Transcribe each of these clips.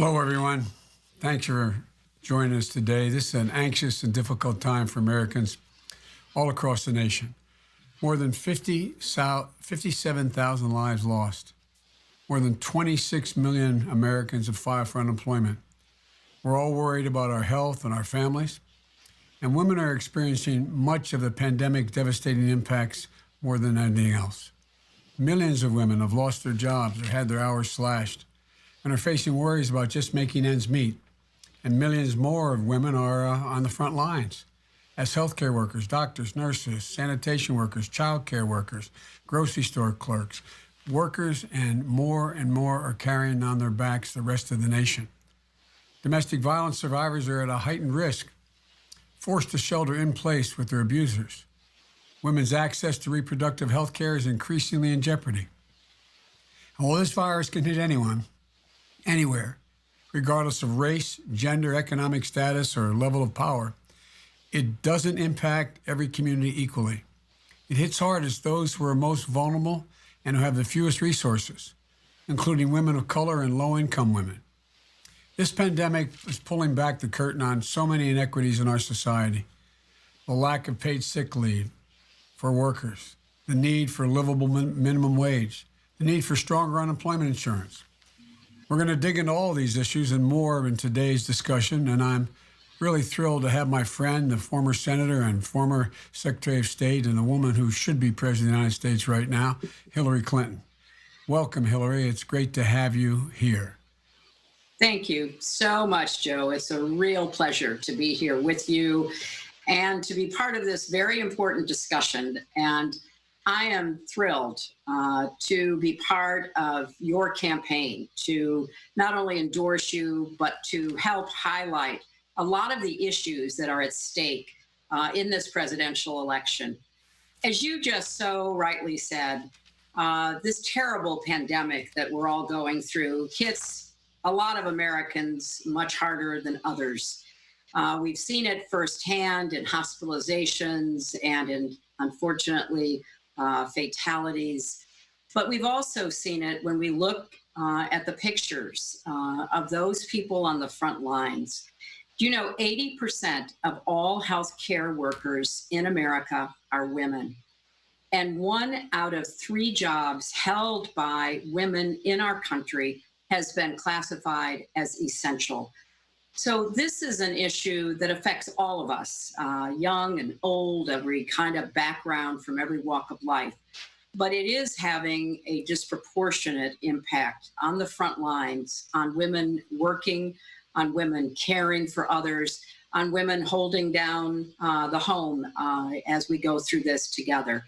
Hello, everyone. Thanks for joining us today. This is an anxious and difficult time for Americans all across the nation. More than 57,000 lives lost. More than 26 million Americans have filed for unemployment. We're all worried about our health and our families. And women are experiencing much of the pandemic devastating impacts more than anything else. Millions of women have lost their jobs or had their hours slashed and are facing worries about just making ends meet. And millions more of women are on the front lines as healthcare workers, doctors, nurses, sanitation workers, childcare workers, grocery store clerks, workers, and more are carrying on their backs the rest of the nation. Domestic violence survivors are at a heightened risk, forced to shelter in place with their abusers. Women's access to reproductive health care is increasingly in jeopardy. And while this virus can hit anyone, anywhere, regardless of race, gender, economic status, or level of power, it doesn't impact every community equally. It hits hardest those who are most vulnerable and who have the fewest resources, including women of color and low-income women. This pandemic is pulling back the curtain on so many inequities in our society. The lack of paid sick leave for workers, the need for a livable minimum wage, the need for stronger unemployment insurance. We're going to dig into all these issues and more in today's discussion, and I'm really thrilled to have my friend, the former senator and former Secretary of State, and the woman who should be President of the United States right now, Hillary Clinton. Welcome, Hillary. It's great to have you here. Thank you so much, Joe. It's a real pleasure to be here with you and to be part of this very important discussion. And I am thrilled to be part of your campaign to not only endorse you, but to help highlight a lot of the issues that are at stake in this presidential election. As you just so rightly said, this terrible pandemic that we're all going through hits a lot of Americans much harder than others. We've seen it firsthand in hospitalizations and in, unfortunately, fatalities. But we've also seen it when we look at the pictures of those people on the front lines. You know, 80% of all healthcare workers in America are women. And 1 out of 3 jobs held by women in our country has been classified as essential. So this is an issue that affects all of us, young and old, every kind of background from every walk of life. But it is having a disproportionate impact on the front lines, on women working, on women caring for others, on women holding down the home as we go through this together.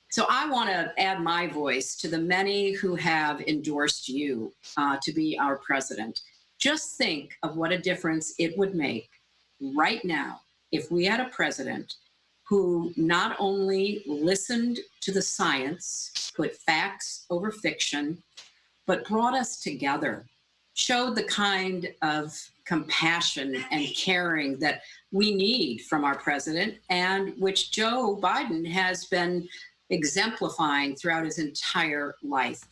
So I want to add my voice to the many who have endorsed you to be our president. Just think of what a difference it would make right now if we had a president who not only listened to the science, put facts over fiction, but brought us together, showed the kind of compassion and caring that we need from our president, and which Joe Biden has been exemplifying throughout his entire life.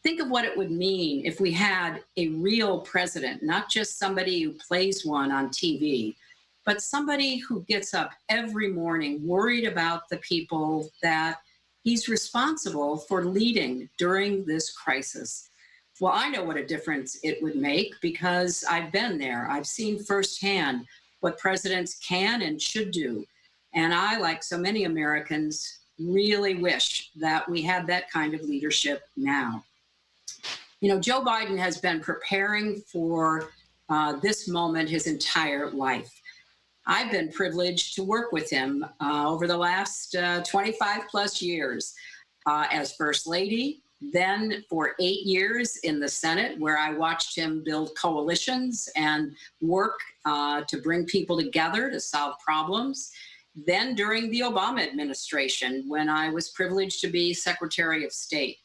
Think of what it would mean if we had a real president, not just somebody who plays one on TV, but somebody who gets up every morning worried about the people that he's responsible for leading during this crisis. Well, I know what a difference it would make because I've been there. I've seen firsthand what presidents can and should do. And I, like so many Americans, really wish that we had that kind of leadership now. You know, Joe Biden has been preparing for this moment his entire life. I've been privileged to work with him over the last 25 plus years as First Lady, then for 8 years in the Senate, where I watched him build coalitions and work to bring people together to solve problems. Then during the Obama administration, when I was privileged to be Secretary of State.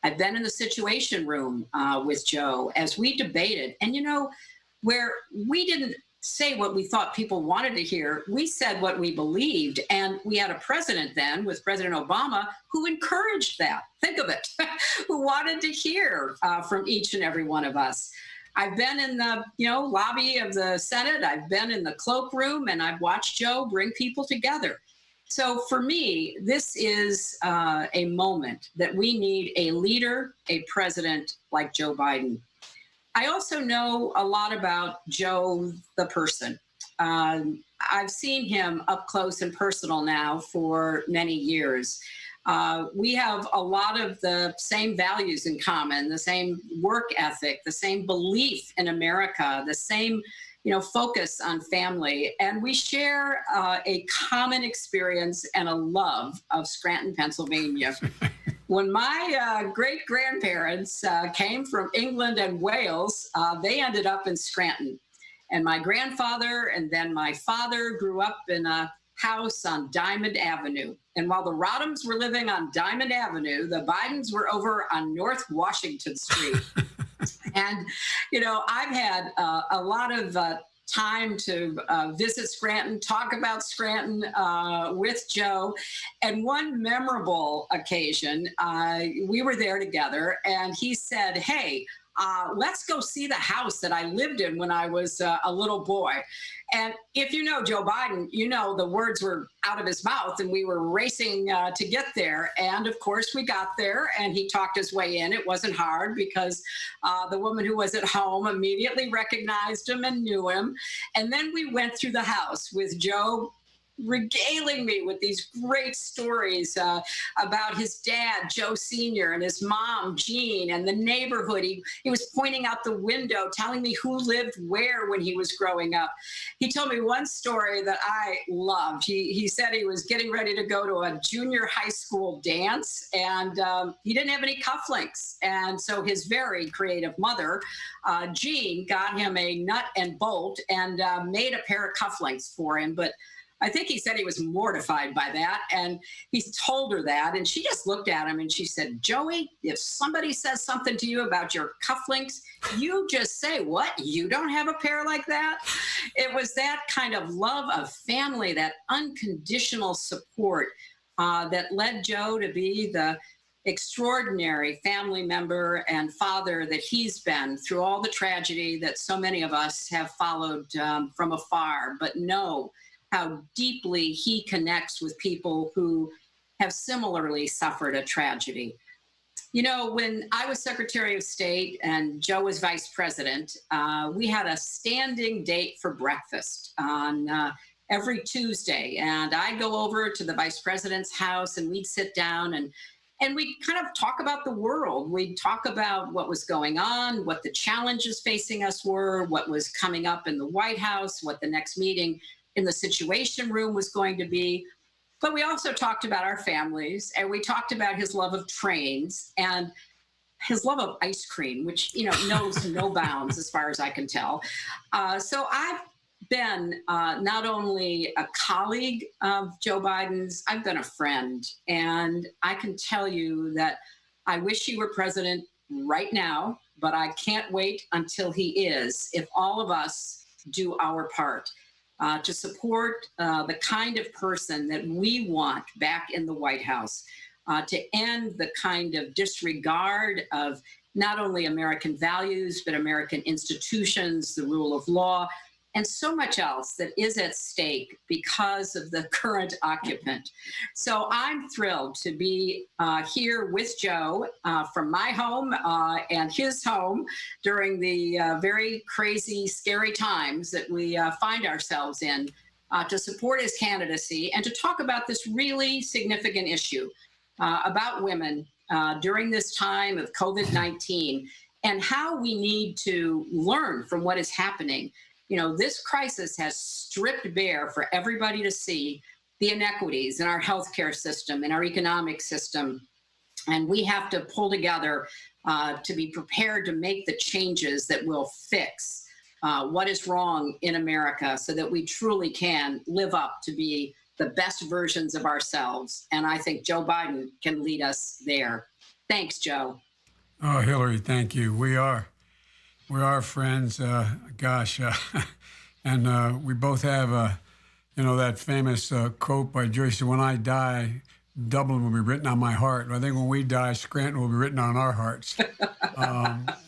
I've been in the Situation Room with Joe as we debated. And, you know, where we didn't say what we thought people wanted to hear, we said what we believed. And we had a president then with President Obama who encouraged that. Think of it, who wanted to hear from each and every one of us. I've been in the, lobby of the Senate. I've been in the cloakroom, and I've watched Joe bring people together. So for me, this is a moment that we need a leader, a president like Joe Biden. I also know a lot about Joe, the person. I've seen him up close and personal now for many years. We have a lot of the same values in common, the same work ethic, the same belief in America, the same, focus on family. And we share a common experience and a love of Scranton, Pennsylvania. When my great grandparents came from England and Wales, they ended up in Scranton. And my grandfather and then my father grew up in a house on Diamond Avenue. And while the Rodhams were living on Diamond Avenue, the Bidens were over on North Washington Street. And, I've had a lot of time to visit Scranton, talk about Scranton with Joe. And one memorable occasion, we were there together, and he said, "Hey, let's go see the house that I lived in when I was a little boy." And if you know Joe Biden, the words were out of his mouth, and we were racing to get there. And of course, we got there, and he talked his way in. It wasn't hard because the woman who was at home immediately recognized him and knew him. And then we went through the house with Joe regaling me with these great stories about his dad, Joe Sr., and his mom, Jean, and the neighborhood. He was pointing out the window, telling me who lived where when he was growing up. He told me one story that I loved. He said he was getting ready to go to a junior high school dance, and he didn't have any cufflinks. And so his very creative mother, Jean, got him a nut and bolt and made a pair of cufflinks for him. But I think he said he was mortified by that, and he told her that, and she just looked at him and she said, "Joey, if somebody says something to you about your cufflinks, you just say, 'What? You don't have a pair like that?'" It was that kind of love of family, that unconditional support that led Joe to be the extraordinary family member and father that he's been through all the tragedy that so many of us have followed from afar, but know how deeply he connects with people who have similarly suffered a tragedy. When I was Secretary of State and Joe was Vice President, we had a standing date for breakfast on every Tuesday. And I'd go over to the Vice President's house, and we'd sit down and we'd kind of talk about the world. We'd talk about what was going on, what the challenges facing us were, what was coming up in the White House, what the next meeting in the Situation Room was going to be. But we also talked about our families, and we talked about his love of trains and his love of ice cream, which, knows no bounds as far as I can tell. So I've been not only a colleague of Joe Biden's, I've been a friend. And I can tell you that I wish he were president right now, but I can't wait until he is, if all of us do our part. To support the kind of person that we want back in the White House, to end the kind of disregard of not only American values, but American institutions, the rule of law, and so much else that is at stake because of the current occupant. So I'm thrilled to be here with Joe from my home and his home during the very crazy, scary times that we find ourselves in, to support his candidacy and to talk about this really significant issue about women during this time of COVID-19 and how we need to learn from what is happening. This crisis has stripped bare for everybody to see the inequities in our healthcare system, in our economic system. And we have to pull together to be prepared to make the changes that will fix what is wrong in America so that we truly can live up to be the best versions of ourselves. And I think Joe Biden can lead us there. Thanks, Joe. Oh, Hillary, thank you. We are friends, and we both have, that famous quote by Joyce, "When I die, Dublin will be written on my heart." I think when we die, Scranton will be written on our hearts.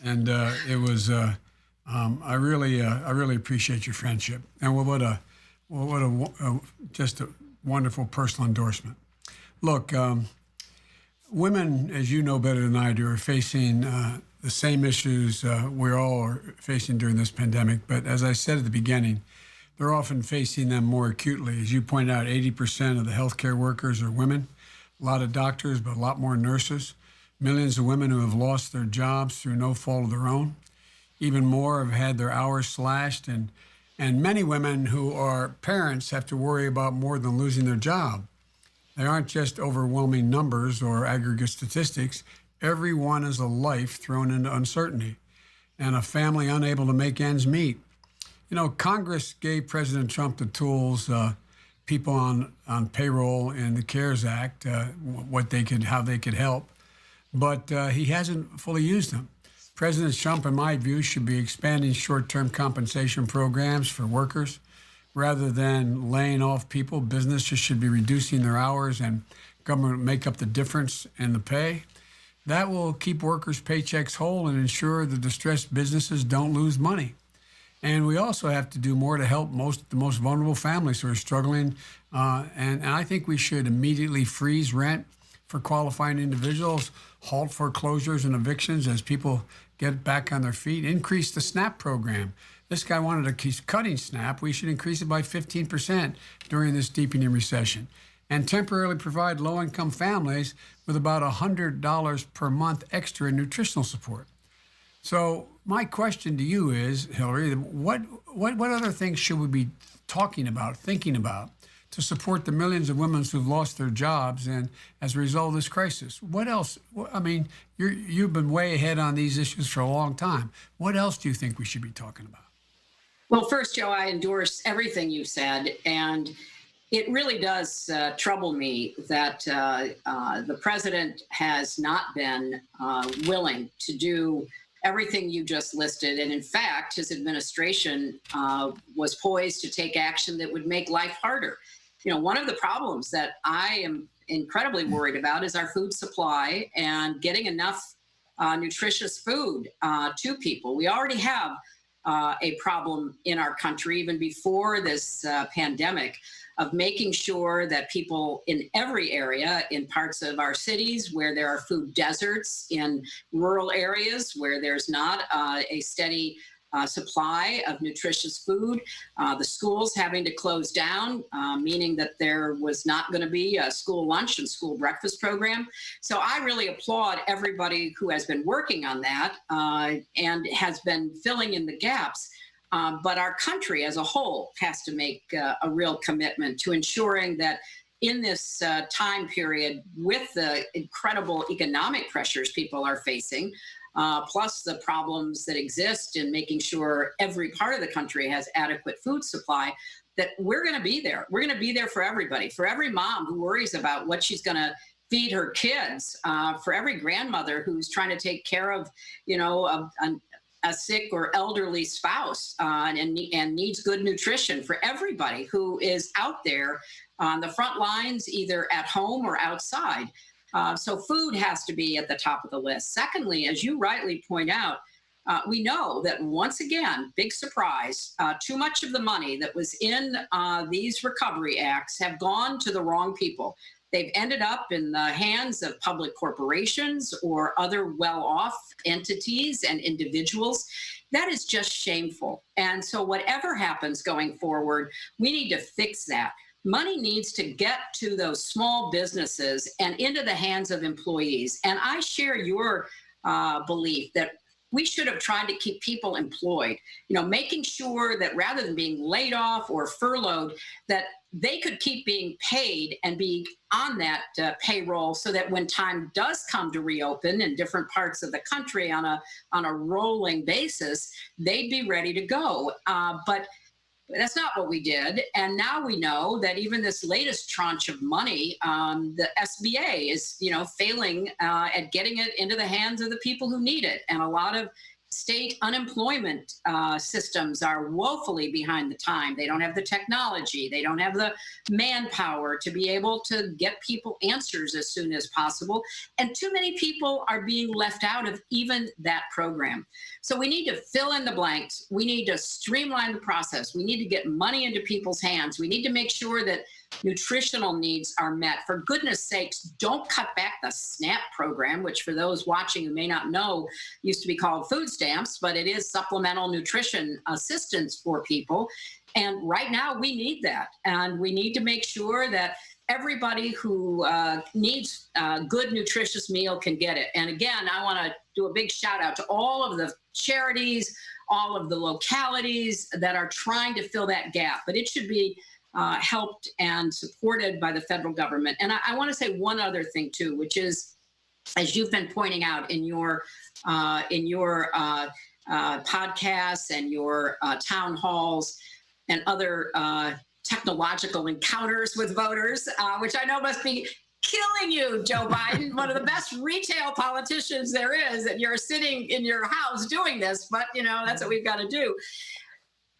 And it was I really appreciate your friendship, and just a wonderful personal endorsement. Look, women, as you know better than I do, are facing the same issues we all are facing during this pandemic. But as I said at the beginning, they're often facing them more acutely. As you pointed out, 80% of the healthcare workers are women, a lot of doctors, but a lot more nurses, millions of women who have lost their jobs through no fault of their own. Even more have had their hours slashed, and many women who are parents have to worry about more than losing their job. They aren't just overwhelming numbers or aggregate statistics. Everyone is a life thrown into uncertainty and a family unable to make ends meet. You know, Congress gave President Trump the tools, people on payroll in the CARES Act, how they could help, but he hasn't fully used them. President Trump, in my view, should be expanding short-term compensation programs for workers. Rather than laying off people, businesses should be reducing their hours and government make up the difference in the pay. That will keep workers' paychecks whole and ensure the distressed businesses don't lose money. And we also have to do more to help the most vulnerable families who are struggling. And I think we should immediately freeze rent for qualifying individuals, halt foreclosures and evictions as people get back on their feet, increase the SNAP program. This guy wanted to keep cutting SNAP. We should increase it by 15% during this deepening recession, and temporarily provide low-income families with about $100 per month extra in nutritional support. So my question to you is, Hillary, what other things should we be talking about, thinking about, to support the millions of women who've lost their jobs and as a result of this crisis? What else? I mean, you've been way ahead on these issues for a long time. What else do you think we should be talking about? Well, first, Joe, I endorse everything you said. And it really does trouble me that the president has not been willing to do everything you just listed. And in fact, his administration was poised to take action that would make life harder. You know, one of the problems that I am incredibly worried about is our food supply and getting enough nutritious food to people. We already have a problem in our country, even before this pandemic, of making sure that people in every area, in parts of our cities where there are food deserts, in rural areas where there's not a steady supply of nutritious food, the schools having to close down, meaning that there was not going to be a school lunch and school breakfast program. So I really applaud everybody who has been working on that and has been filling in the gaps. But our country as a whole has to make a real commitment to ensuring that in this time period, with the incredible economic pressures people are facing, plus the problems that exist in making sure every part of the country has adequate food supply, that we're going to be there. We're going to be there for everybody, for every mom who worries about what she's going to feed her kids, for every grandmother who's trying to take care of, you know, a sick or elderly spouse and needs good nutrition, for everybody who is out there on the front lines, either at home or outside. So food has to be at the top of the list. Secondly, as you rightly point out, we know that once again, big surprise, too much of the money that was in these recovery acts have gone to the wrong people. They've ended up in the hands of public corporations or other well-off entities and individuals. That is just shameful. And so whatever happens going forward, we need to fix that. Money needs to get to those small businesses and into the hands of employees. And I share your belief that we should have tried to keep people employed, you know, making sure that rather than being laid off or furloughed, that they could keep being paid and be on that payroll, so that when time does come to reopen in different parts of the country on a rolling basis, they'd be ready to go. But that's not what we did. And now we know that even this latest tranche of money, the SBA is, you know, failing at getting it into the hands of the people who need it. And a lot of state unemployment systems are woefully behind the time. They don't have the technology. They don't have the manpower to be able to get people answers as soon as possible. And too many people are being left out of even that program. So we need to fill in the blanks. We need to streamline the process. We need to get money into people's hands. We need to make sure that nutritional needs are met. For goodness sakes, don't cut back the SNAP program, which for those watching who may not know, used to be called food stamps, but it is supplemental nutrition assistance for people. And right now we need that. And we need to make sure that everybody who needs a good, nutritious meal can get it. And again, I want to do a big shout out to all of the charities, all of the localities that are trying to fill that gap. But it should be helped and supported by the federal government. And I want to say one other thing too, which is, as you've been pointing out in your podcasts and your town halls and other technological encounters with voters, which I know must be killing you, Joe Biden, one of the best retail politicians there is, and you're sitting in your house doing this, but that's what we've got to do.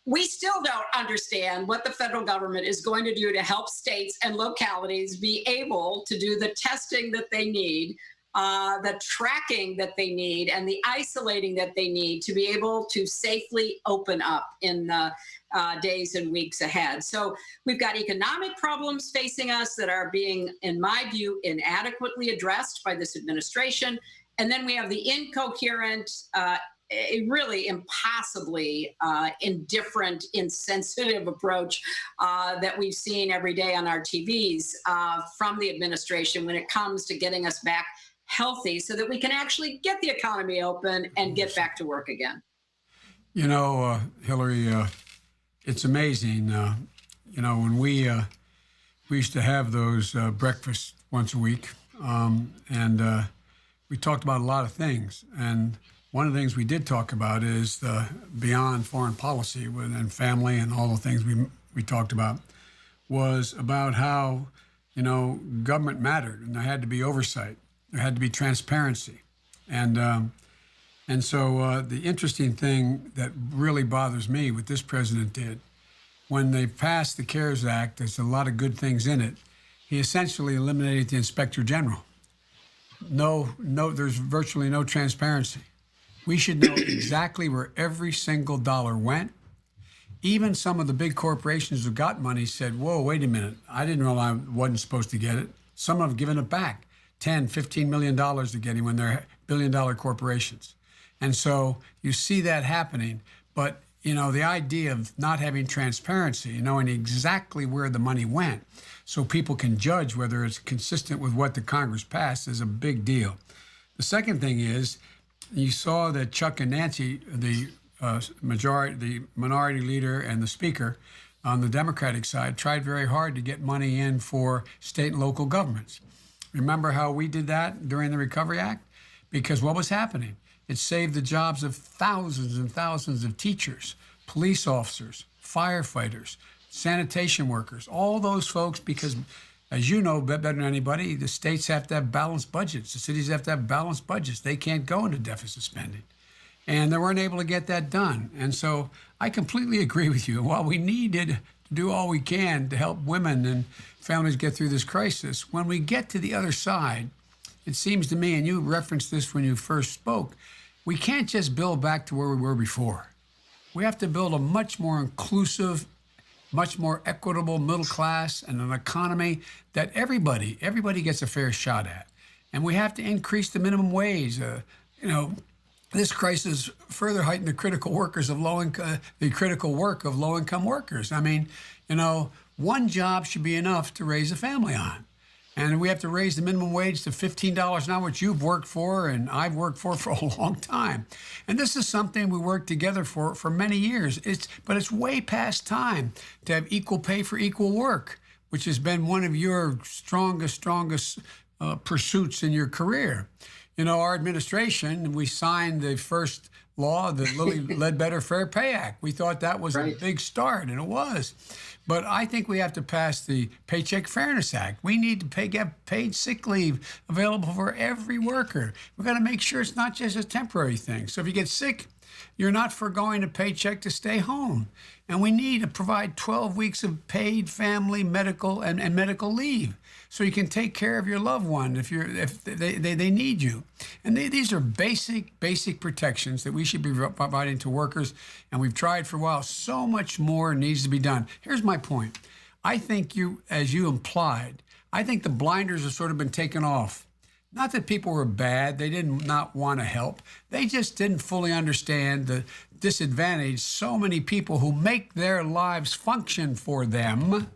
We still don't understand what the federal government is going to do to help states and localities be able to do the testing that they need, the tracking that they need, and the isolating that they need to be able to safely open up in the days and weeks ahead. So we've got economic problems facing us that are being, in my view, inadequately addressed by this administration. And then we have the incoherent, a really impossibly indifferent, insensitive approach that we've seen every day on our TVs from the administration when it comes to getting us back healthy so that we can actually get the economy open and get back to work again. Hillary, it's amazing. When we used to have those breakfasts once a week, and we talked about a lot of things. And one of the things we did talk about is the beyond foreign policy and family and all the things we talked about was about how, government mattered and there had to be oversight. There had to be transparency. And so the interesting thing that really bothers me, what this president did, when they passed the CARES Act, there's a lot of good things in it. He essentially eliminated the inspector general. No, there's virtually no transparency. We should know exactly where every single dollar went. Even some of the big corporations who got money said, whoa, wait a minute. I didn't know I wasn't supposed to get it. Some have given it back, $10, $15 million to getting when they're billion-dollar corporations. And so you see that happening. But, the idea of not having transparency, knowing exactly where the money went so people can judge whether it's consistent with what the Congress passed is a big deal. The second thing is, you saw that Chuck and Nancy, the minority leader and the speaker on the Democratic side, tried very hard to get money in for state and local governments. Remember how we did that during the Recovery Act? Because what was happening? It saved the jobs of thousands and thousands of teachers, police officers, firefighters, sanitation workers, all those folks, because as you know better than anybody, the states have to have balanced budgets. The cities have to have balanced budgets. They can't go into deficit spending. And they weren't able to get that done. And so I completely agree with you. While we needed to do all we can to help women and families get through this crisis, when we get to the other side, it seems to me, and you referenced this when you first spoke, we can't just build back to where we were before. We have to build a much more inclusive, much more equitable middle class and an economy that everybody gets a fair shot at. And we have to increase the minimum wage. This crisis further heightened the critical work of low-income workers. I mean, one job should be enough to raise a family on. And we have to raise the minimum wage to $15 an hour, which you've worked for and I've worked for a long time. And this is something we worked together for many years. But it's way past time to have equal pay for equal work, which has been one of your strongest pursuits in your career. Our administration, we signed the first law, the Lilly Ledbetter Fair Pay Act. We thought that was a big start, and it was. But I think we have to pass the Paycheck Fairness Act. We need to get paid sick leave available for every worker. We've got to make sure it's not just a temporary thing. So if you get sick, You're not foregoing a paycheck to stay home. And we need to provide 12 weeks of paid family, medical, and medical leave so you can take care of your loved one if they need you. And these are basic protections that we should be providing to workers. And we've tried for a while. So much more needs to be done. Here's my point. I think as you implied, I think the blinders have sort of been taken off. Not that people were bad, they did not want to help. They just didn't fully understand the disadvantage so many people who make their lives function for them,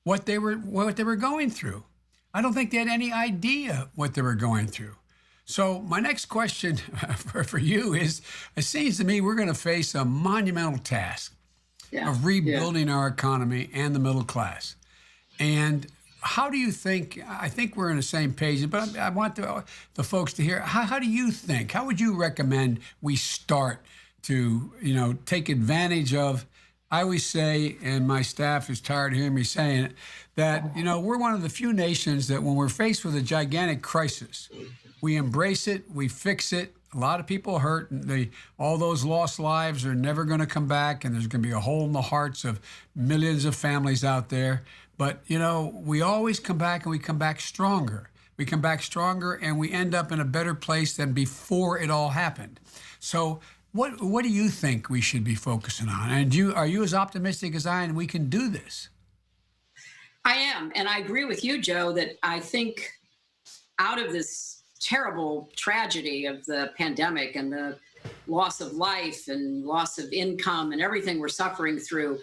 what they were going through. I don't think they had any idea what they were going through. So my next question for you is, it seems to me we're going to face a monumental task of rebuilding our economy and the middle class. And how do you think, I think we're on the same page, but I want the folks to hear, how do you think, how would you recommend we start to, take advantage of, I always say, and my staff is tired of hearing me saying it, that, we're one of the few nations that when we're faced with a gigantic crisis, we embrace it, we fix it. A lot of people hurt, and all those lost lives are never going to come back, and there's going to be a hole in the hearts of millions of families out there. But, we always come back, and we come back stronger. We come back stronger, and we end up in a better place than before it all happened. So what do you think we should be focusing on? And are you as optimistic as I am we can do this? I am. And I agree with you, Joe, that I think out of this terrible tragedy of the pandemic and the loss of life and loss of income and everything we're suffering through,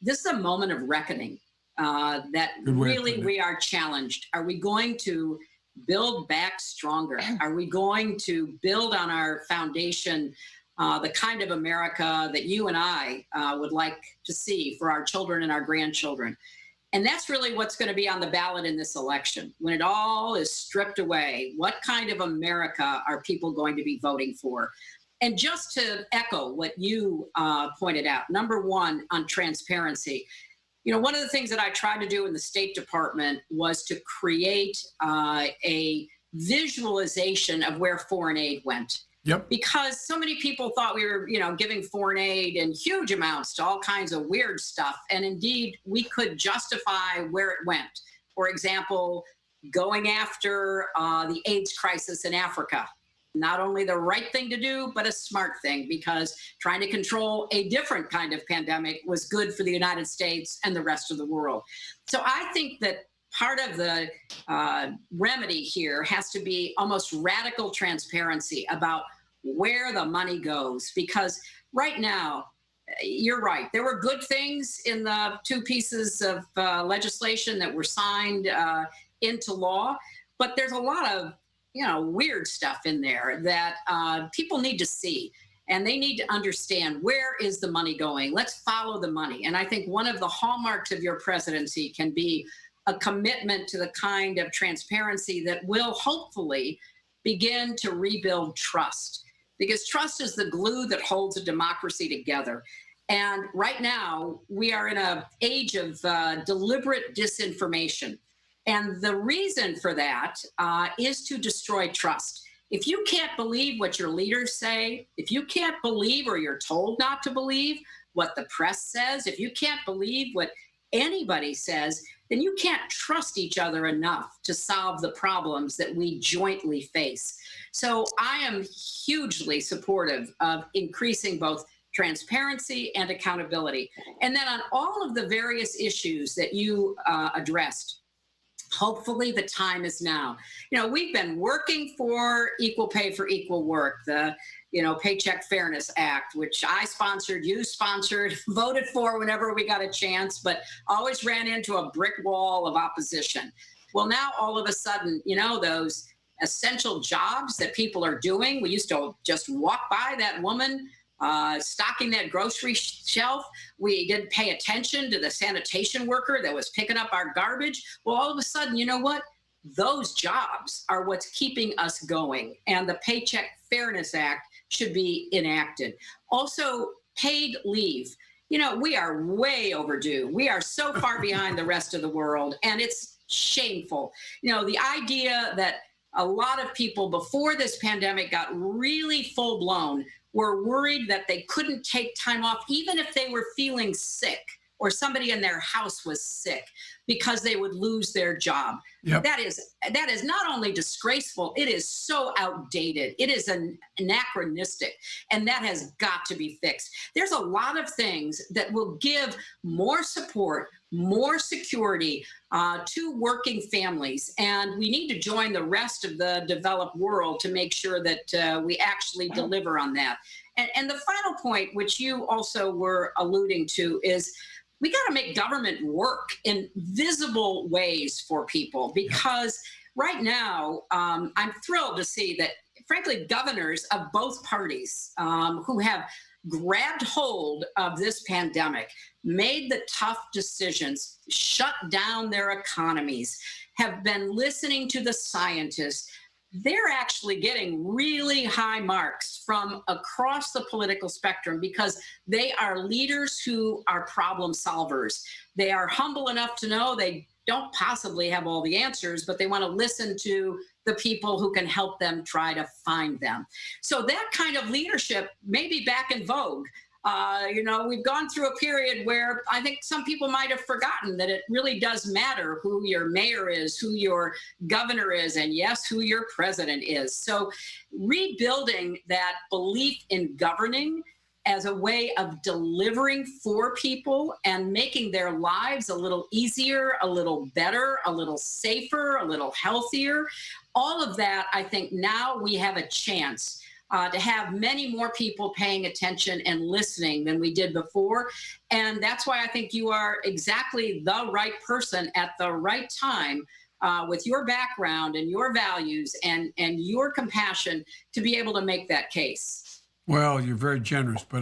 this is a moment of reckoning. That really we are challenged. Are we going to build back stronger? Are we going to build on our foundation, the kind of America that you and I would like to see for our children and our grandchildren? And that's really what's going to be on the ballot in this election. When it all is stripped away, what kind of America are people going to be voting for? And just to echo what you pointed out, number one, on transparency. One of the things that I tried to do in the State Department was to create a visualization of where foreign aid went. Yep. Because so many people thought we were, giving foreign aid in huge amounts to all kinds of weird stuff. And indeed, we could justify where it went. For example, going after the AIDS crisis in Africa. Not only the right thing to do, but a smart thing, because trying to control a different kind of pandemic was good for the United States and the rest of the world. So I think that part of the remedy here has to be almost radical transparency about where the money goes, because right now, you're right. There were good things in the two pieces of legislation that were signed into law, but there's a lot of weird stuff in there that people need to see, and they need to understand where is the money going. Let's follow the money. And I think one of the hallmarks of your presidency can be a commitment to the kind of transparency that will hopefully begin to rebuild trust, because trust is the glue that holds a democracy together. And right now, we are in an age of deliberate disinformation. And the reason for that is to destroy trust. If you can't believe what your leaders say, if you can't believe or you're told not to believe what the press says, if you can't believe what anybody says, then you can't trust each other enough to solve the problems that we jointly face. So I am hugely supportive of increasing both transparency and accountability. And then on all of the various issues that you addressed, hopefully the time is now. We've been working for equal pay for equal work, the Paycheck Fairness Act, which I sponsored, you sponsored, voted for whenever we got a chance, but always ran into a brick wall of opposition. Well, now all of a sudden, those essential jobs that people are doing, we used to just walk by that woman stocking that grocery shelf. We didn't pay attention to the sanitation worker that was picking up our garbage. Well, all of a sudden, you know what? Those jobs are what's keeping us going. And the Paycheck Fairness Act should be enacted. Also, paid leave. We are way overdue. We are so far behind the rest of the world, and it's shameful. The idea that a lot of people before this pandemic got really full blown were worried that they couldn't take time off, even if they were feeling sick or somebody in their house was sick, because they would lose their job. Yep. That is not only disgraceful, it is so outdated. It is anachronistic, and that has got to be fixed. There's a lot of things that will give more support, more security to working families, and we need to join the rest of the developed world to make sure that we actually deliver on that. And the final point, which you also were alluding to, is we got to make government work in visible ways for people, because right now I'm thrilled to see that, frankly, governors of both parties who have grabbed hold of this pandemic, made the tough decisions, shut down their economies, have been listening to the scientists. They're actually getting really high marks from across the political spectrum, because they are leaders who are problem solvers. They are humble enough to know they don't possibly have all the answers, but they want to listen to the people who can help them try to find them. So that kind of leadership may be back in vogue. We've gone through a period where I think some people might have forgotten that it really does matter who your mayor is, who your governor is, and yes, who your president is. So rebuilding that belief in governing as a way of delivering for people and making their lives a little easier, a little better, a little safer, a little healthier. All of that, I think now we have a chance to have many more people paying attention and listening than we did before. And that's why I think you are exactly the right person at the right time, with your background and your values and your compassion to be able to make that case. Well, you're very generous, but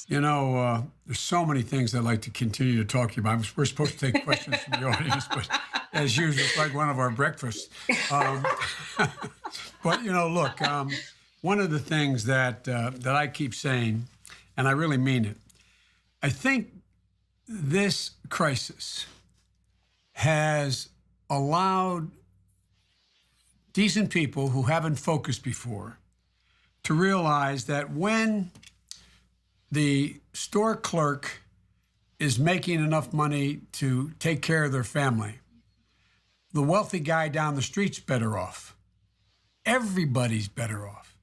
there's so many things I'd like to continue to talk to you about. We're supposed to take questions from the audience, but as usual, it's like one of our breakfasts. But look, one of the things that I keep saying, and I really mean it, I think this crisis has allowed decent people who haven't focused before to realize that when the store clerk is making enough money to take care of their family, the wealthy guy down the street's better off. Everybody's better off.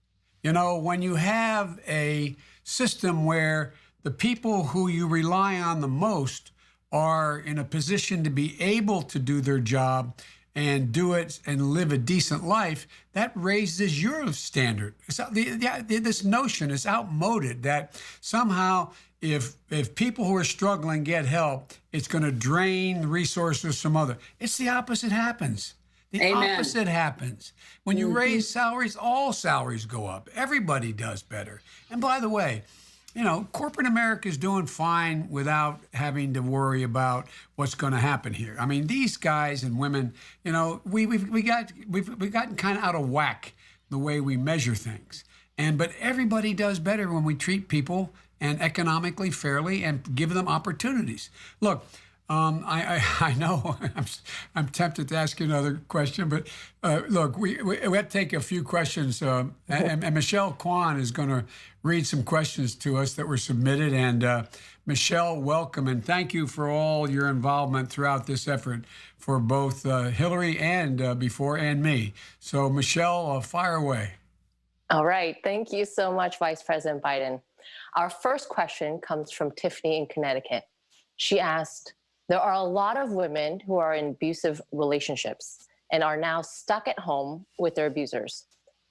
When you have a system where the people who you rely on the most are in a position to be able to do their job and do it and live a decent life, that raises your standard. This notion is outmoded that somehow if people who are struggling get help, it's going to drain resources from others. It's the opposite happens. The Amen. opposite happens. When you raise salaries, all salaries go up. Everybody does better. And by the way, corporate America is doing fine without having to worry about what's going to happen here. I mean, these guys and women, we've gotten kind of out of whack the way we measure things. But everybody does better when we treat people and economically fairly and give them opportunities. Look, I know I'm tempted to ask you another question, but look, we have to take a few questions, and Michelle Kwan is going to read some questions to us that were submitted. And Michelle, welcome, and thank you for all your involvement throughout this effort for both Hillary and before and me. So Michelle, fire away. All right. Thank you so much, Vice President Biden. Our first question comes from Tiffany in Connecticut. She asked, there are a lot of women who are in abusive relationships and are now stuck at home with their abusers.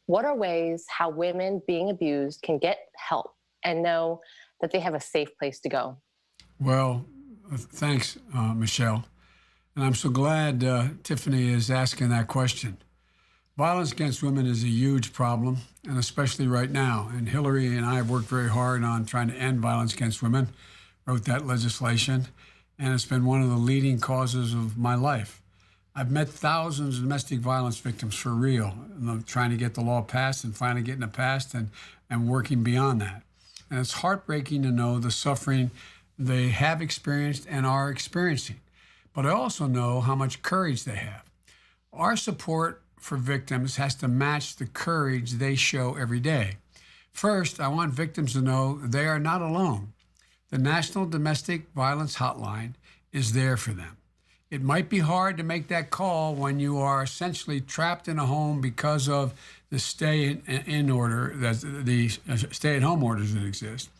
What are ways how women being abused can get help and know that they have a safe place to go? Well, thanks, Michelle. And I'm so glad Tiffany is asking that question. Violence against women is a huge problem, and especially right now. And Hillary and I have worked very hard on trying to end violence against women, wrote that legislation, and it's been one of the leading causes of my life. I've met thousands of domestic violence victims for real, and I'm trying to get the law passed and finally getting it passed and working beyond that. And it's heartbreaking to know the suffering they have experienced and are experiencing. But I also know how much courage they have. Our support for victims has to match the courage they show every day. First, I want victims to know they are not alone. The National Domestic Violence Hotline is there for them. It might be hard to make that call when you are essentially trapped in a home because of the stay-in order, the stay-at-home orders that exist.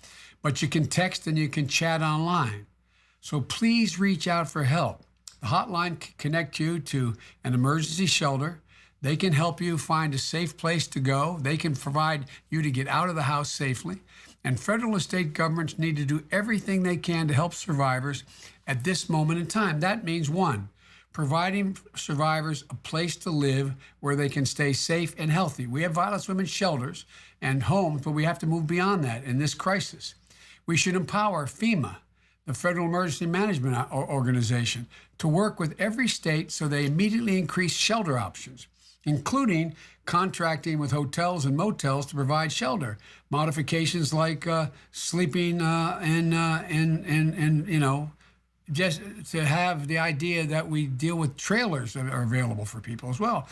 But you can text and you can chat online. So please reach out for help. The hotline can connect you to an emergency shelter. They can help you find a safe place to go. They can provide you to get out of the house safely. And federal and state governments need to do everything they can to help survivors at this moment in time. That means, one, providing survivors a place to live where they can stay safe and healthy. We have violence women's shelters and homes, but we have to move beyond that in this crisis. We should empower FEMA, the Federal Emergency Management Organization, to work with every state so they immediately increase shelter options, including contracting with hotels and motels to provide shelter. Modifications like sleeping in just to have the idea that we deal with trailers that are available for people as well.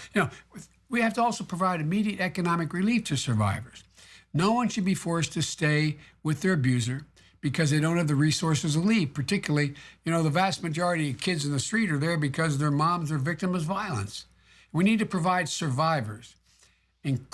We have to also provide immediate economic relief to survivors. No one should be forced to stay with their abuser because they don't have the resources to leave. Particularly, the vast majority of kids in the street are there because their moms are victims of violence. We need to provide survivors. And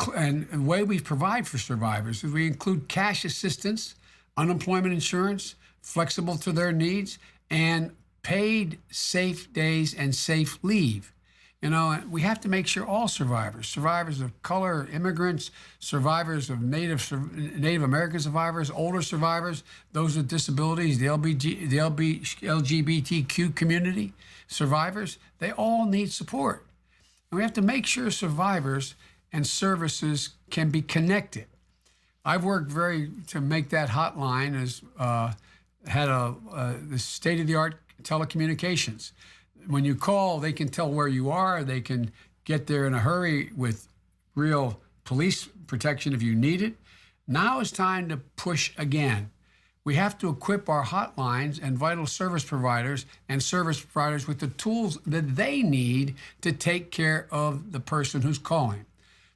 the way we provide for survivors is we include cash assistance, unemployment insurance, flexible to their needs, and paid safe days and safe leave. We have to make sure all survivors of color, immigrants, survivors of Native American survivors, older survivors, those with disabilities, the LGBTQ community survivors, they all need support. And we have to make sure survivors and services can be connected. I've worked to make that hotline had the state-of-the-art telecommunications. When you call, they can tell where you are. They can get there in a hurry with real police protection if you need it. Now it's time to push again. We have to equip our hotlines and vital service providers with the tools that they need to take care of the person who's calling.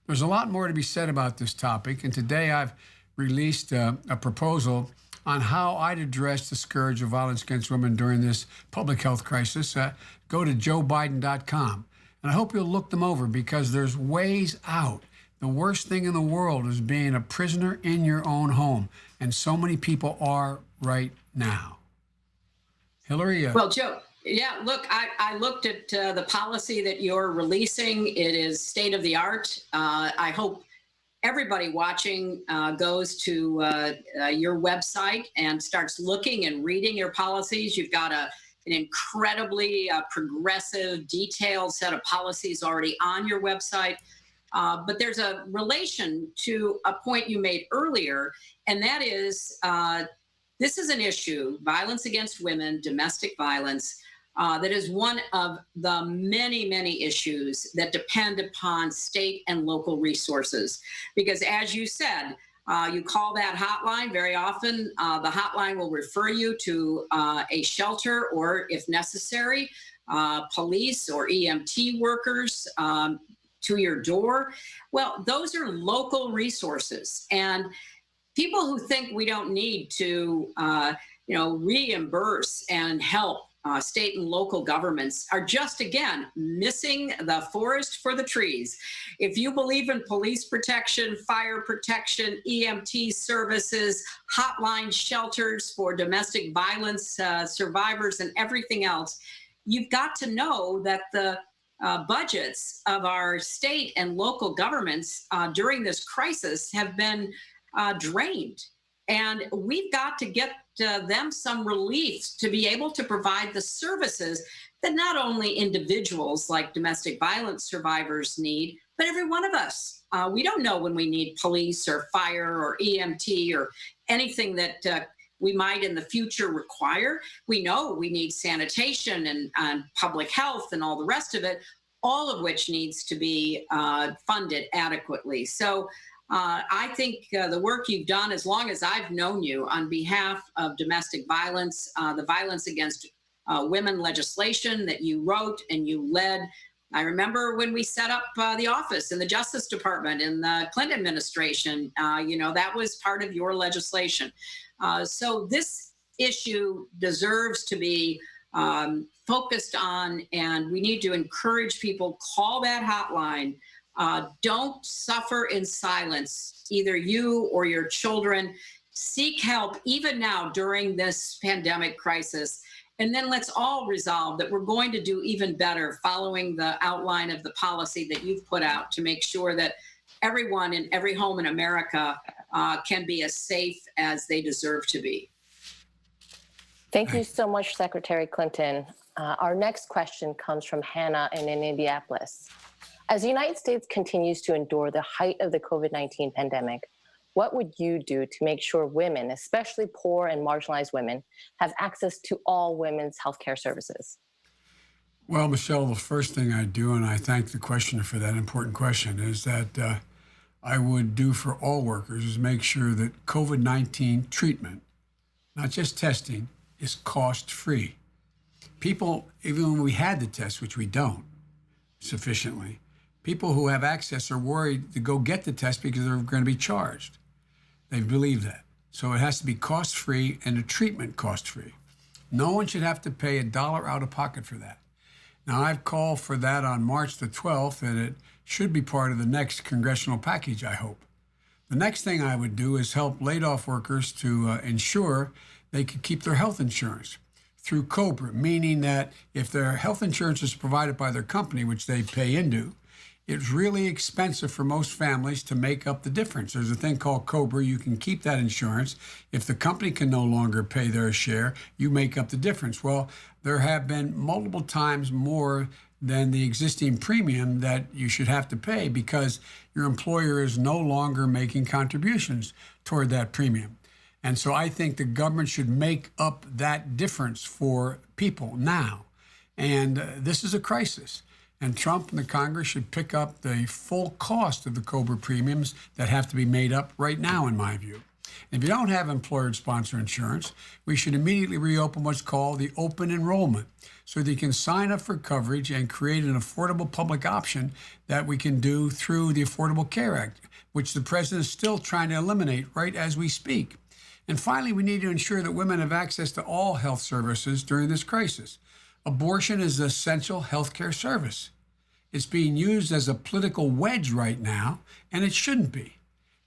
There's a lot more to be said about this topic, and today I've released a proposal on how I'd address the scourge of violence against women during this public health crisis. Go to joebiden.com, and I hope you'll look them over because there's ways out. The worst thing in the world is being a prisoner in your own home, and so many people are right now. Hillary? Well, Joe, yeah, look, I looked at the policy that you're releasing. It is state of the art. I hope everybody watching goes to your website and starts looking and reading your policies. You've got an incredibly progressive, detailed set of policies already on your website. But there's a relation to a point you made earlier, and that is this is an issue, violence against women, domestic violence, that is one of the many, many issues that depend upon state and local resources. Because as you said, you call that hotline very often, the hotline will refer you to a shelter or, if necessary, police or EMT workers to your door. Well, those are local resources. And people who think we don't need to, reimburse and help state and local governments are just, again, missing the forest for the trees. If you believe in police protection, fire protection, EMT services, hotline shelters for domestic violence survivors and everything else, you've got to know that the budgets of our state and local governments during this crisis have been drained. And we've got to get them some relief to be able to provide the services that not only individuals like domestic violence survivors need, but every one of us. We don't know when we need police or fire or EMT or anything that we might in the future require. We know we need sanitation and public health and all the rest of it, all of which needs to be funded adequately. So I think the work you've done, as long as I've known you, on behalf of domestic violence, the violence against women legislation that you wrote and you led I remember when we set up the office in the Justice Department in the Clinton administration, that was part of your legislation. So this issue deserves to be focused on, and we need to encourage people, call that hotline. Don't suffer in silence, either you or your children. Seek help even now during this pandemic crisis. And then let's all resolve that we're going to do even better following the outline of the policy that you've put out to make sure that everyone in every home in America can be as safe as they deserve to be. Thank you so much, Secretary Clinton. Our next question comes from Hannah in Indianapolis. As the United States continues to endure the height of the COVID-19 pandemic, what would you do to make sure women, especially poor and marginalized women, have access to all women's healthcare services? Well, Michelle, the first thing I do, and I thank the questioner for that important question, is that I would do for all workers is make sure that COVID-19 treatment, not just testing, is cost-free. People, even when we had the test, which we don't sufficiently, people who have access are worried to go get the test because they're going to be charged. They believe that. So it has to be cost-free and the treatment cost-free. No one should have to pay $1 out of pocket for that. Now, I've called for that on March the 12th, and it should be part of the next congressional package, I hope. The next thing I would do is help laid-off workers to ensure they could keep their health insurance through COBRA, meaning that if their health insurance is provided by their company, which they pay into, it's really expensive for most families to make up the difference. There's a thing called COBRA. You can keep that insurance. If the company can no longer pay their share, you make up the difference. Well, there have been multiple times more than the existing premium that you should have to pay because your employer is no longer making contributions toward that premium. And so I think the government should make up that difference for people now. And this is a crisis. And Trump and the Congress should pick up the full cost of the COBRA premiums that have to be made up right now, in my view. If you don't have employer-sponsored insurance, we should immediately reopen what's called the open enrollment so that you can sign up for coverage and create an affordable public option that we can do through the Affordable Care Act, which the president is still trying to eliminate right as we speak. And finally, we need to ensure that women have access to all health services during this crisis. Abortion is an essential health care service. It's being used as a political wedge right now, and it shouldn't be.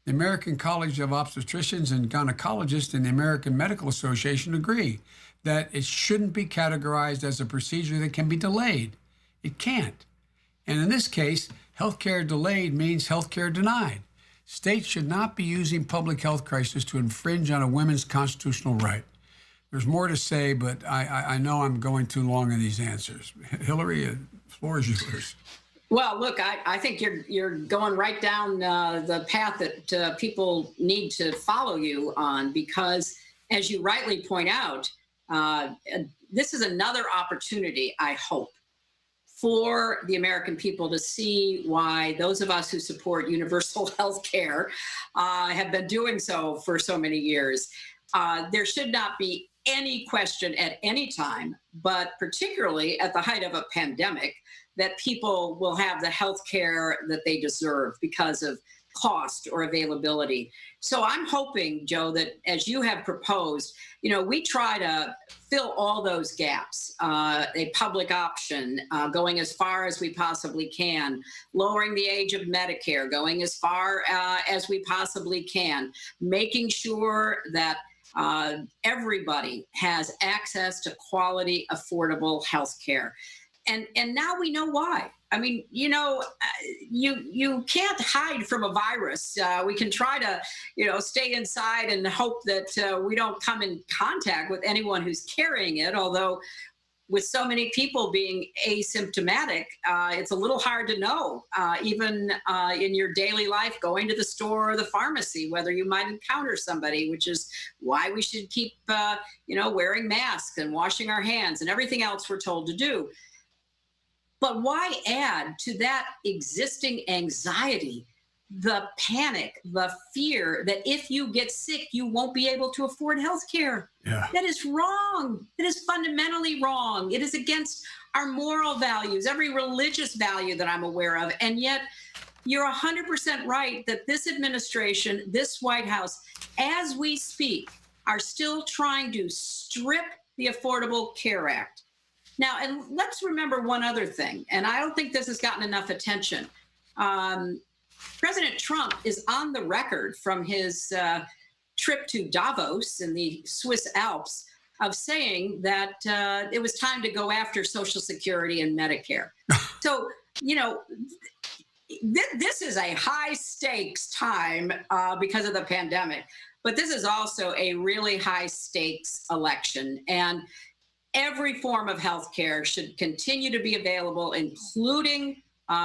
The American College of Obstetricians and Gynecologists and the American Medical Association agree that it shouldn't be categorized as a procedure that can be delayed. It can't. And in this case, healthcare delayed means healthcare denied. States should not be using public health crisis to infringe on a woman's constitutional right. There's more to say, but I know I'm going too long in these answers. Hillary, the floor is yours. Well, look, I think you're going right down the path that people need to follow you on because, as you rightly point out, this is another opportunity, I hope, for the American people to see why those of us who support universal health care have been doing so for so many years. There should not be any question at any time, but particularly at the height of a pandemic, that people will have the health care that they deserve because of cost or availability. So I'm hoping, Joe, that as you have proposed, we try to fill all those gaps, a public option, going as far as we possibly can, lowering the age of Medicare, going as far as we possibly can, making sure that everybody has access to quality, affordable health care. And now we know why. I mean, you can't hide from a virus. We can try to, stay inside and hope that we don't come in contact with anyone who's carrying it. Although with so many people being asymptomatic, it's a little hard to know, even in your daily life, going to the store or the pharmacy, whether you might encounter somebody, which is why we should keep, wearing masks and washing our hands and everything else we're told to do. But why add to that existing anxiety, the panic, the fear that if you get sick, you won't be able to afford health care? Yeah. That is wrong. That is fundamentally wrong. It is against our moral values, every religious value that I'm aware of. And yet you're 100% right that this administration, this White House, as we speak, are still trying to strip the Affordable Care Act. Now, and let's remember one other thing, and I don't think this has gotten enough attention. President Trump is on the record from his trip to Davos in the Swiss Alps of saying that it was time to go after Social Security and Medicare. So, you know, this is a high stakes time because of the pandemic, but this is also a really high stakes election. And every form of health care should continue to be available, including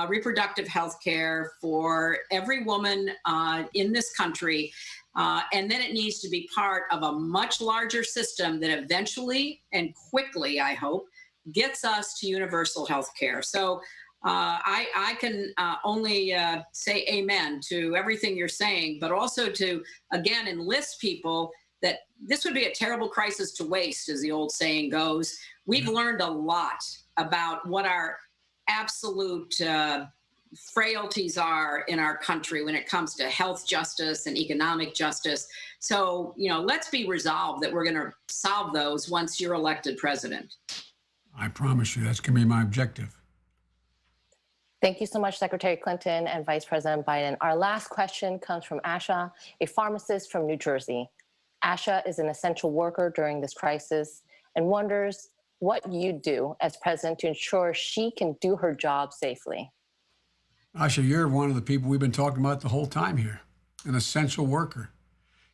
reproductive health care for every woman in this country. And then it needs to be part of a much larger system that eventually and quickly, I hope, gets us to universal health care. So I can only say amen to everything you're saying, but also to, again, enlist people that this would be a terrible crisis to waste, as the old saying goes. We've learned a lot about what our absolute frailties are in our country when it comes to health justice and economic justice. So, you know, let's be resolved that we're going to solve those once you're elected president. I promise you that's going to be my objective. Thank you so much, Secretary Clinton and Vice President Biden. Our last question comes from Asha, a pharmacist from New Jersey. Asha is an essential worker during this crisis and wonders what you do as president to ensure she can do her job safely. Asha, you're one of the people we've been talking about the whole time here, an essential worker.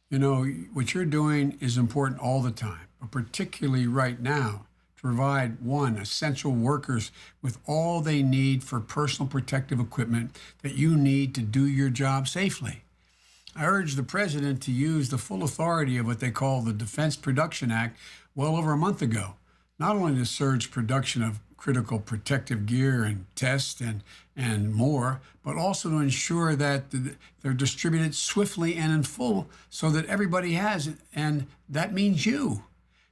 You know, what you're doing is important all the time, but particularly right now, to provide, one, essential workers with all they need for personal protective equipment that you need to do your job safely. I urge the president to use the full authority of what they call the Defense Production Act well over a month ago, not only to surge production of critical protective gear and tests and more, but also to ensure that they're distributed swiftly and in full so that everybody has it, and that means you.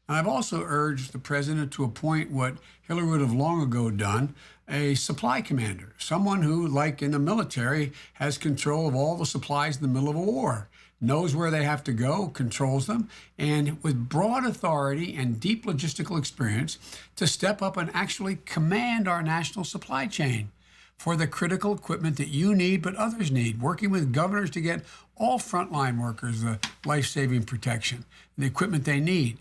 And I've also urged the president to appoint what Hillary would have long ago done, a supply commander, someone who, like in the military, has control of all the supplies in the middle of a war, knows where they have to go, controls them, and with broad authority and deep logistical experience to step up and actually command our national supply chain for the critical equipment that you need but others need, working with governors to get all frontline workers the life-saving protection, the equipment they need.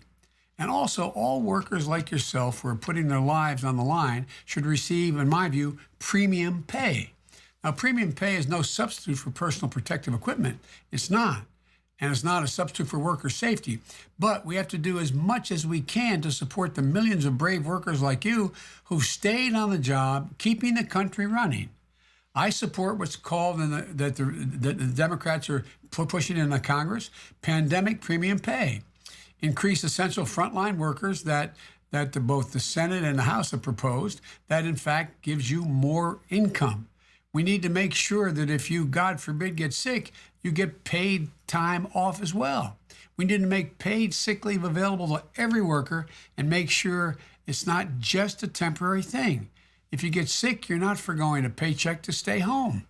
And also, all workers like yourself who are putting their lives on the line should receive, in my view, premium pay. Now, premium pay is no substitute for personal protective equipment. It's not. And it's not a substitute for worker safety. But we have to do as much as we can to support the millions of brave workers like you who've stayed on the job, keeping the country running. I support what's called, that the Democrats are pushing in the Congress, pandemic premium pay. Increase essential frontline workers that both the Senate and the House have proposed, that in fact gives you more income. We need to make sure that if you, God forbid, get sick, you get paid time off as well. We need to make paid sick leave available to every worker and make sure it's not just a temporary thing. If you get sick, you're not forgoing a paycheck to stay home.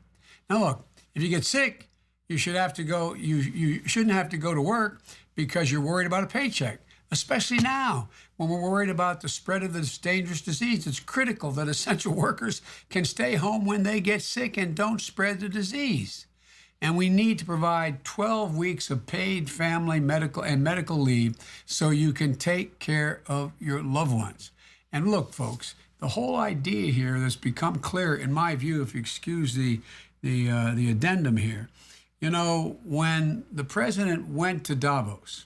Now look, if you get sick, you should have to go. You shouldn't have to go to work because you're worried about a paycheck, especially now when we're worried about the spread of this dangerous disease. It's critical that essential workers can stay home when they get sick and don't spread the disease. And we need to provide 12 weeks of paid family, medical leave so you can take care of your loved ones. And look, folks, the whole idea here that's become clear, in my view, if you excuse the addendum here, you know, when the president went to Davos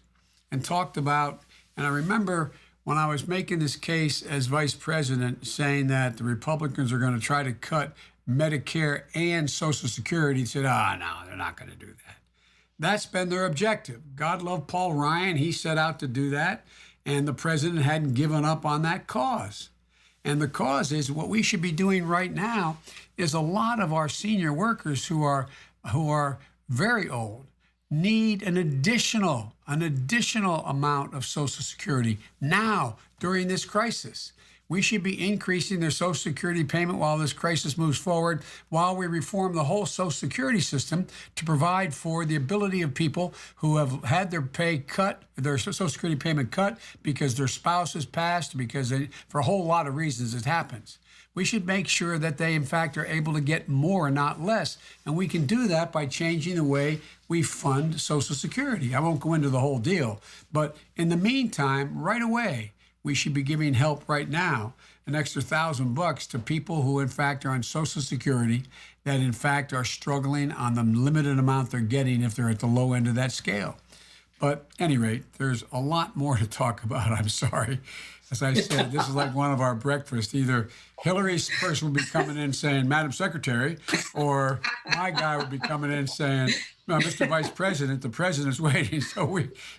and talked about, and I remember when I was making this case as vice president saying that the Republicans are going to try to cut Medicare and Social Security, he said, no, they're not going to do that. That's been their objective. God love Paul Ryan. He set out to do that, and the president hadn't given up on that cause. And the cause is what we should be doing right now is a lot of our senior workers who are very old need an additional amount of Social Security now during this crisis. We should be increasing their Social Security payment while this crisis moves forward, while we reform the whole Social Security system to provide for the ability of people who have had their pay cut, their Social Security payment cut because their spouse has passed, because for a whole lot of reasons it happens. We should make sure that they, in fact, are able to get more, not less. And we can do that by changing the way we fund Social Security. I won't go into the whole deal. But in the meantime, right away, we should be giving help right now, an extra $1,000 to people who, in fact, are on Social Security, that, in fact, are struggling on the limited amount they're getting if they're at the low end of that scale. But at any rate, there's a lot more to talk about. I'm sorry. As I said, this is like one of our breakfasts. Either Hillary's person will be coming in saying, Madam Secretary, or my guy would be coming in saying, no, Mr. Vice President, the president's waiting.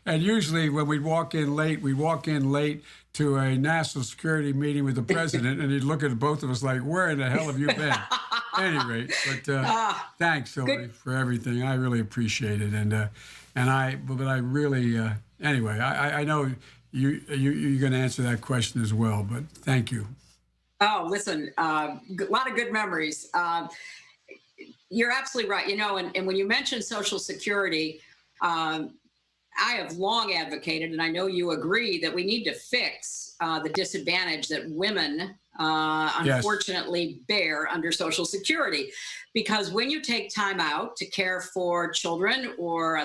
And usually when we walk in late to a national security meeting with the president, and he'd look at both of us like, where in the hell have you been? At any rate, but thanks, Hillary, for everything. I really appreciate it. But I really, anyway, I know you're going to answer that question as well, but thank you. Oh, listen, a lot of good memories. You're absolutely right. And when you mention Social Security, I have long advocated, and I know you agree, that we need to fix the disadvantage that women unfortunately bear under Social Security. Because when you take time out to care for children or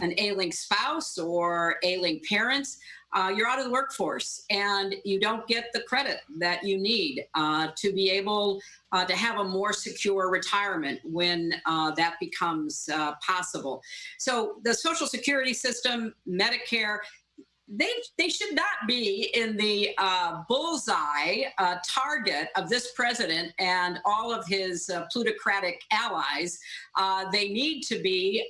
an ailing spouse or ailing parents, you're out of the workforce and you don't get the credit that you need to be able to have a more secure retirement when that becomes possible. So the Social Security system, Medicare, they should not be in the bullseye target of this president and all of his plutocratic allies. They need to be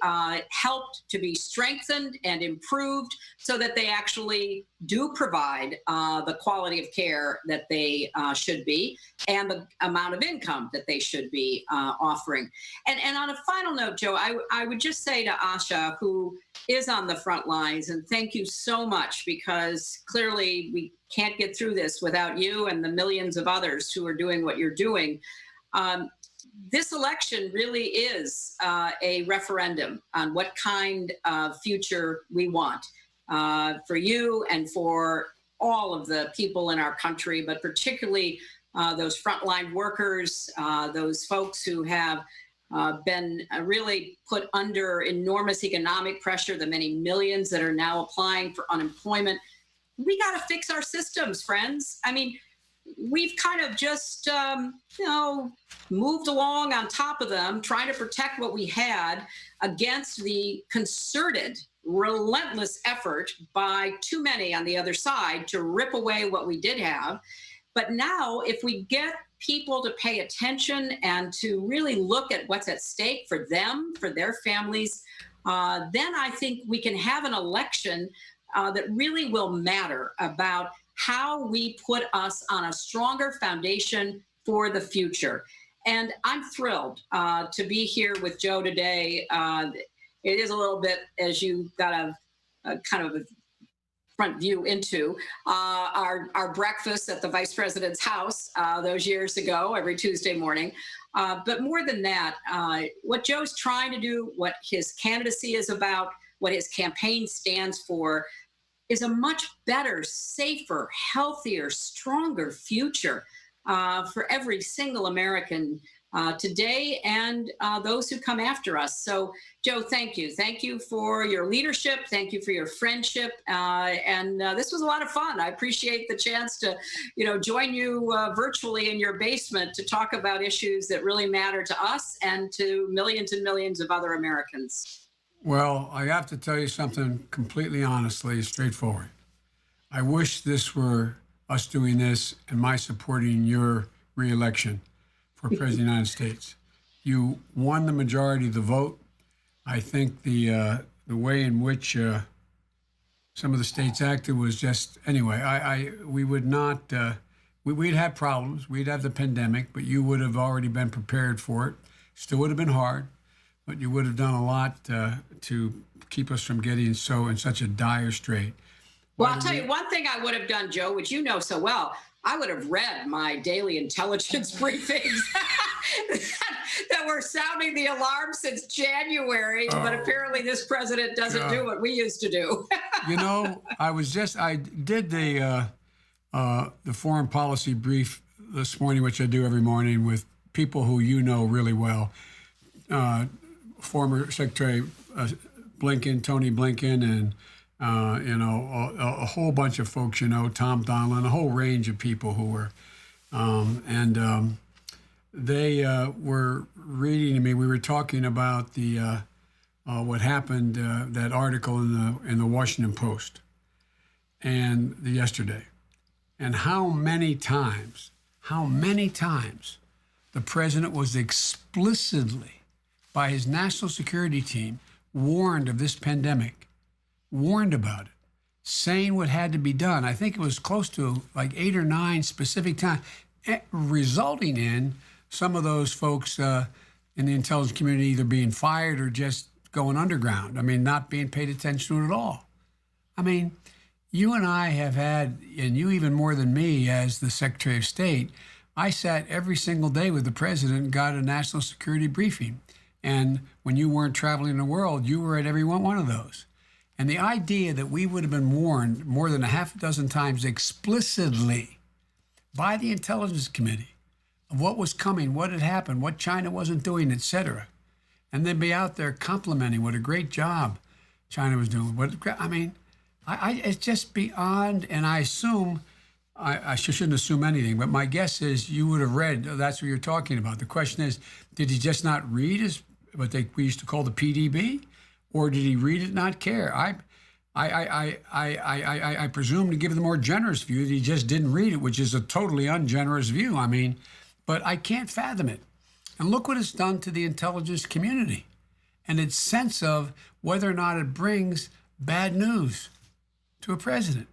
helped to be strengthened and improved so that they actually do provide the quality of care that they should be and the amount of income that they should be offering. And on a final note, Joe, I would just say to Asha, who is on the front lines, and thank you so much, because clearly we can't get through this without you and the millions of others who are doing what you're doing. This election really is a referendum on what kind of future we want for you and for all of the people in our country, but particularly those frontline workers, those folks who have been really put under enormous economic pressure, the many millions that are now applying for unemployment. We got to fix our systems, friends. I mean, we've kind of just, moved along on top of them, trying to protect what we had against the concerted, relentless effort by too many on the other side to rip away what we did have. But now, if we get people to pay attention and to really look at what's at stake for them, for their families, then I think we can have an election that really will matter about how we put us on a stronger foundation for the future. And I'm thrilled to be here with Joe today. It is a little bit, as you got a kind of a front view into our breakfast at the Vice President's house those years ago, every Tuesday morning. But more than that, what Joe's trying to do, what his candidacy is about, what his campaign stands for, is a much better, safer, healthier, stronger future for every single American today and those who come after us. So, Joe, thank you. Thank you for your leadership. Thank you for your friendship. And this was a lot of fun. I appreciate the chance to, join you virtually in your basement to talk about issues that really matter to us and to millions and millions of other Americans. Well, I have to tell you something completely honestly, straightforward. I wish this were us doing this and my supporting your reelection for President of the United States. You won the majority of the vote. I think the way in which some of the states acted was just, anyway, we would not, we'd have problems. We'd have the pandemic, but you would have already been prepared for it. Still would have been hard, but you would have done a lot to keep us from getting in such a dire strait. Well, I'll tell you one thing I would have done, Joe, which you know so well. I would have read my daily intelligence briefings that were sounding the alarm since January, but apparently this president doesn't do what we used to do. I did the foreign policy brief this morning, which I do every morning with people who you know really well. Former Secretary Blinken, Tony Blinken, and a whole bunch of folks, Tom Donilon, a whole range of people who were, they were reading to me. We were talking about the what happened, that article in the Washington Post, and yesterday, and how many times the president was explicitly, by his national security team, warned of this pandemic, warned about it, saying what had to be done. I think it was close to like 8 or 9 specific times, resulting in some of those folks in the intelligence community either being fired or just going underground. I mean, not being paid attention to it at all. I mean, you and I have had, and you even more than me as the Secretary of State, I sat every single day with the president and got a national security briefing. And when you weren't traveling the world, you were at every one of those. And the idea that we would have been warned more than a half a dozen times explicitly by the Intelligence Committee of what was coming, what had happened, what China wasn't doing, et cetera, and then be out there complimenting what a great job China was doing. It's just beyond, and I assume, I shouldn't assume anything, but my guess is you would have read, that's what you're talking about. The question is, did he just not read what we used to call the PDB? Or did he read it and not care? I presume, to give the more generous view, that he just didn't read it, which is a totally ungenerous view. But I can't fathom it. And look what it's done to the intelligence community and its sense of whether or not it brings bad news to a president.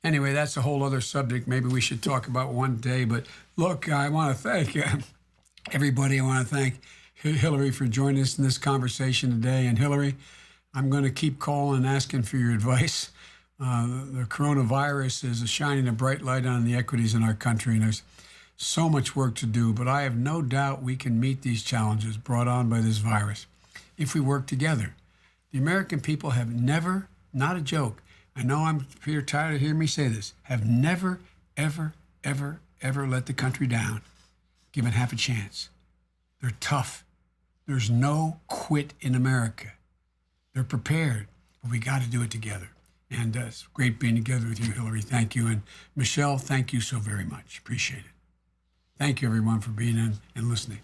Anyway, that's a whole other subject. Maybe we should talk about one day. But look, I want to thank everybody. I want to thank Hillary for joining us in this conversation today. And Hillary, I'm going to keep calling and asking for your advice. The coronavirus is shining a bright light on the equities in our country, and there's so much work to do. But I have no doubt we can meet these challenges brought on by this virus if we work together. The American people have never, not a joke, I know you're tired of hearing me say this, have never, ever, ever, ever let the country down, given half a chance. They're tough. There's no quit in America. They're prepared, but we got to do it together. And it's great being together with you, Hillary. Thank you. And Michelle, thank you so very much. Appreciate it. Thank you, everyone, for being in and listening.